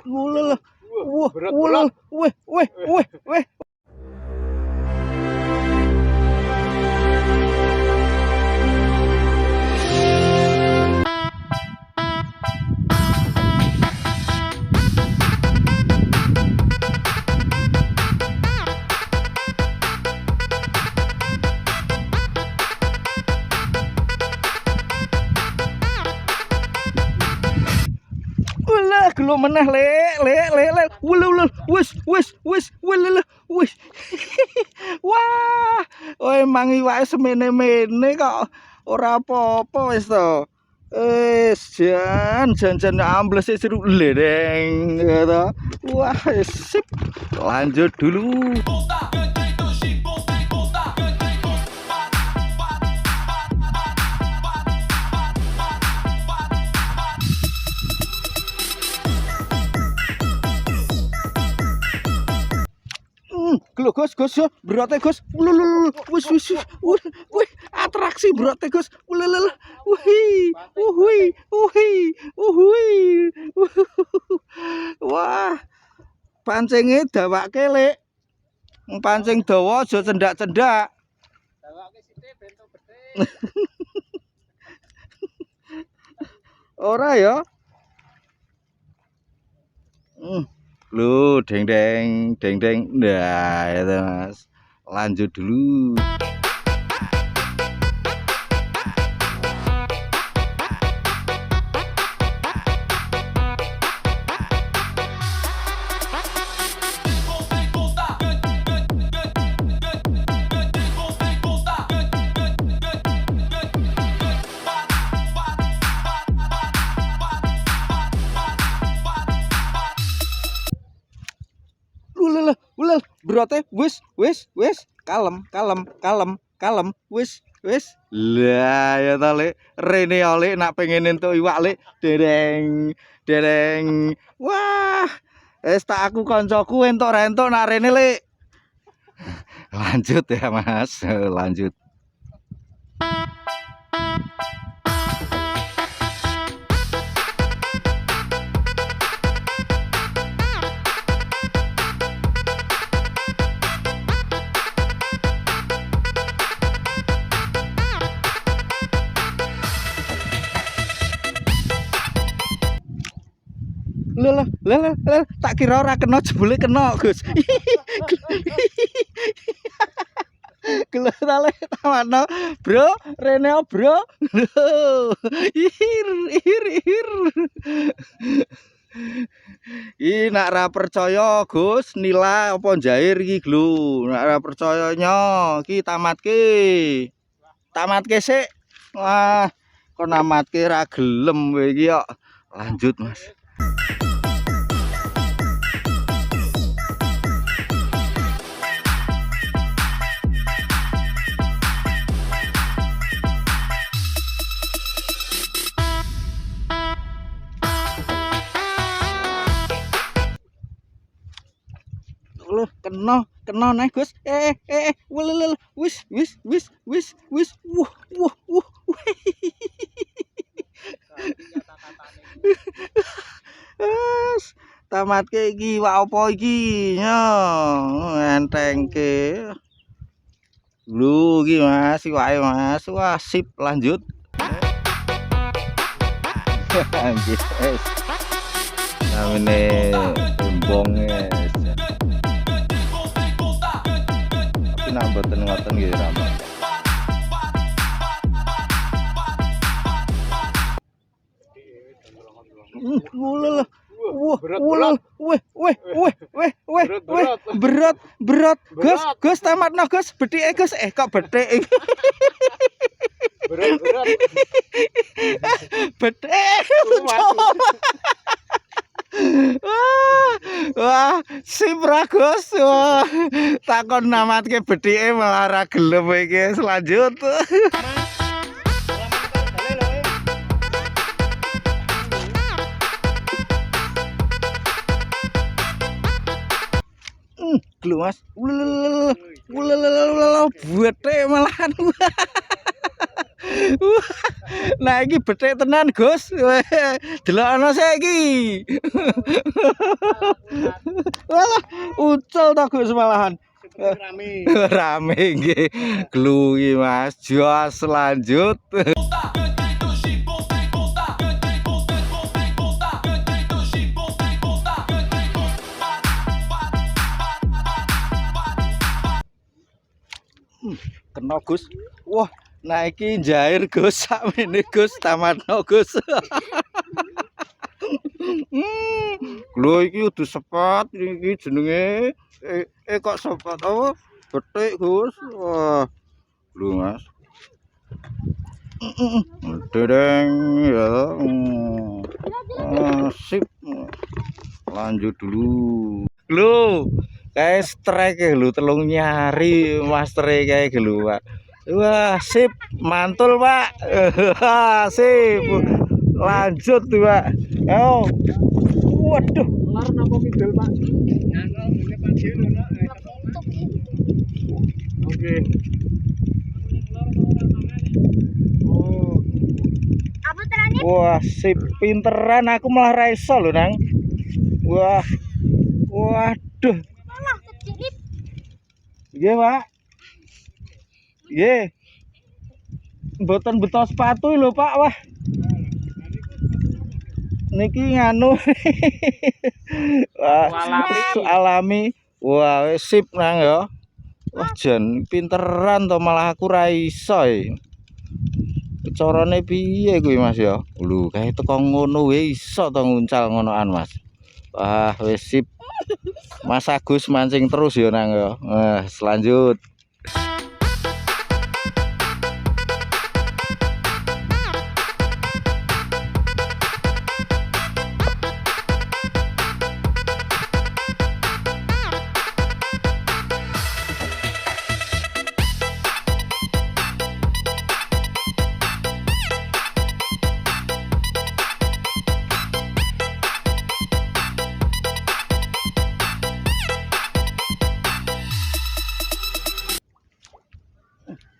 Ulala. Wah, berat, ulala. Weh. Ulah, gelo meneh le. Ulala. Wis. Ulala. Wis. Wah, emang iwake semene-mene kok. Ora apa-apa wis to. Jan ambles seru lereng ya toh. Wah, sip. Lanjut dulu. Gelo Gus, berote Gus. Wis. Wih, atraksi berote Gus. Ulala. Uhui. Wah, pancingnya dawake lek. Pancing dawa aja cendak-cendak. Dawake sithik bentuk gede. Ora ya. Lu deng. Nah, itu Mas. Lanjut dulu. Ulal, berote wis, kalem, wis. Lah ya ta lek rene oleh nak pengen entuk iwak lek dereng. Wah, wis tak aku koncoku entuk nak rene lek. Lanjut ya Mas, lanjut. Lah, tak kira ora kena jebule kena, Gus. Gelo tale tawana, Bro, rene bro. Ir. Ih, nak ra percaya, Gus, nila apa jair iki glo. Nak ra percayanya iki tamatke sik. Wah, kon namatke ra gelem kowe iki kok. Lanjut, Mas. Kena nih Gus. Wis. Wah. Tamatke iki wak apa iki? Entengke. Lho iki Mas, iwake Mas. Wah, sip, lanjut. Anjir. Namine embong mboten ngoten nggih Rama. Ulala. Wah, berat. Gus tamatno Gus, bethike Gus. Kok bethik. Berat. Bethik. Wah, sip ra Gus. Wah, takon namatke bethike malah ra gelem iki. Lanjut. Gelo Mas. Ulala, bethik malahan. Nah iki bethik tenan, Gus. Delokno saiki. Walah, ucul to Gus malahan. Rame. Rame nggih. Gluwi Mas. Jos lanjut. Kena Gus. Wah, nah iki njair Gus sakmene Gus tamatno Gus. Lho iki udah sepot iki jenenge kok sepot apa? Betik Gus. Wah. Lho Mas. Dereng ya. Sip. Lanjut dulu. Lho, kayak strike lho telung nyari master kayak lho Pak. Wah, sip, mantul Pak. Sip. Lanjut tuh Pak. Oh. Waduh, Lar napa kidul, Pak? oke. Oh, Apa terane? Wah, sip pinteran aku malah ra iso lho, Nang. Wah. Waduh. Alah, kejedit. Nggih, Pak. Nggih. Mboten beto sepatu lho, Pak. Wah. Niki nganu. Wah, alami. Wah, wis sip Nang ya. Wah, jan pinteran to malah aku ra iso e. Carane piye kuwi Mas ya? Lho, kae teko ngono wae iso to nguncal ngonoan Mas. Wah, wis sip. Mas Agus mancing terus ya Nang ya. Nah, selanjut.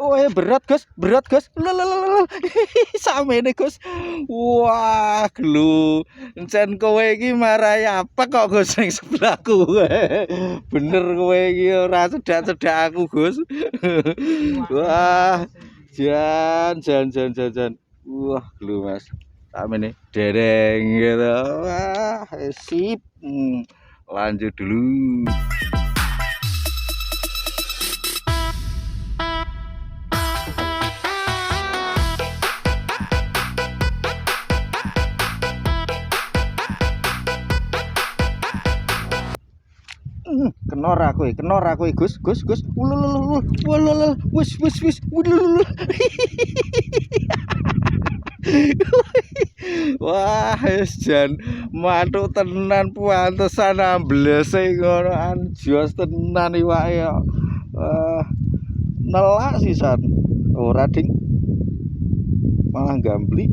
Oh, berat Gus. Lelelelel. Samene Gus. Wah, glu. Encen kowe iki marai apa kok Gus ning sebelahku. Bener kowe iki ora cedak-cedak aku, Gus. Wah, jan. Wah, glu Mas. Samene dereng gitu. Wah, sip. Lanjut dulu. Kenor aku Gus. Ulululul. Wis. Ululul. Wah, wis jan matuk tenan pantesan amblese ngonoan jos tenan iwake ya. Nelak sisan. Ora ding. Malah gamblik.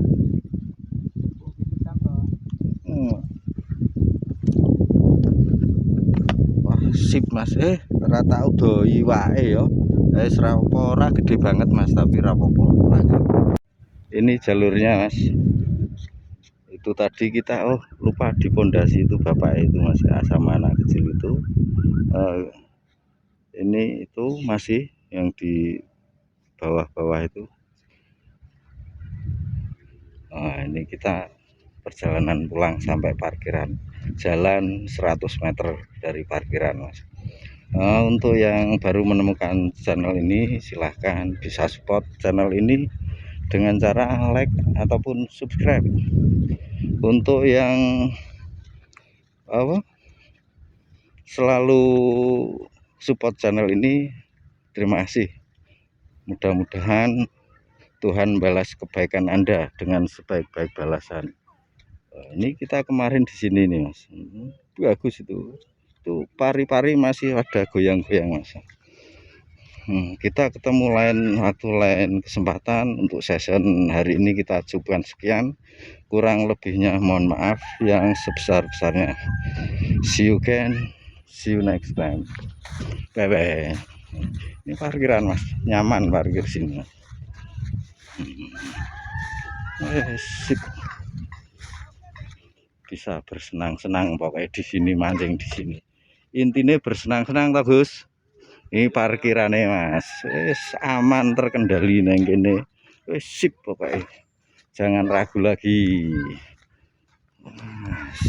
Sip Mas, ora tau doi wae ya. Wis ra apa ora gede banget Mas, tapi ra apa-apa. Lanjut. Ini jalurnya Mas. Itu tadi kita lupa di pondasi itu Bapak itu Mas, sama anak kecil itu. Ini itu masih yang di bawah-bawah itu. Nah, ini kita perjalanan pulang sampai parkiran. Jalan 100 meter dari parkiran Mas. Untuk yang baru menemukan channel ini silahkan bisa support channel ini dengan cara like ataupun subscribe. Untuk yang selalu support channel ini, terima kasih. Mudah-mudahan Tuhan balas kebaikan Anda dengan sebaik-baik balasan. Ini kita kemarin di sini nih Mas, bagus itu pari-pari masih ada goyang-goyang Mas. Kita ketemu lain kesempatan. Untuk session hari ini kita cukupkan sekian, kurang lebihnya mohon maaf yang sebesar-besarnya. See you next time. Bye bye. Ini parkiran Mas, nyaman parkir sini Mas. Sip. Bisa bersenang-senang pokoknya di sini, mancing di sini. Intinya bersenang-senang toh, Gus. Ini parkirannya, Mas. Wis aman, terkendali nang kene. Wis sip pokoknya. Jangan ragu lagi. Mas.